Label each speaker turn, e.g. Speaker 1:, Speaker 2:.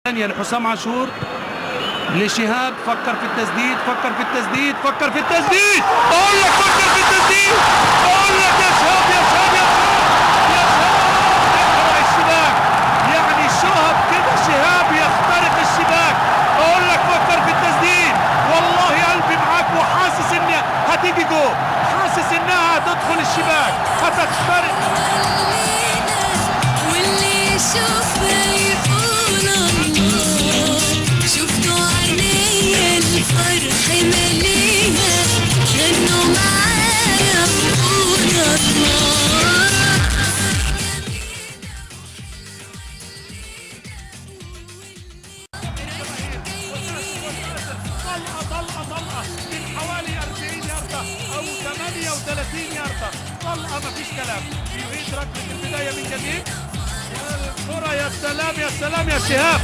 Speaker 1: ثانية لحسام عاشور لشهاب. فكر في التسديد، فكر في التسديد، فكر في التسديد. اقول لك فكر في التسديد، اقول لك يا شهاب يا شهاب يا شهاب يا شهاب يخترق الشباك. يعني شهاب كده شهاب يخترق الشباك. اقول لك فكر في التسديد، والله قلبي معاك وحاسس ان هتيجي جول، حاسس انها هتدخل الشباك هتخترق.
Speaker 2: واللي يشوفه يقول الله، شفتوا عيني الفرح مليها، غنوا معايا قول الله.
Speaker 1: طلقة من حوالي 40 ياردة أو 38 ياردة، طلقة مفيش كلام. يعيد ركلة البداية من جديد. الكرة يا سلام يا سلام يا شهاب.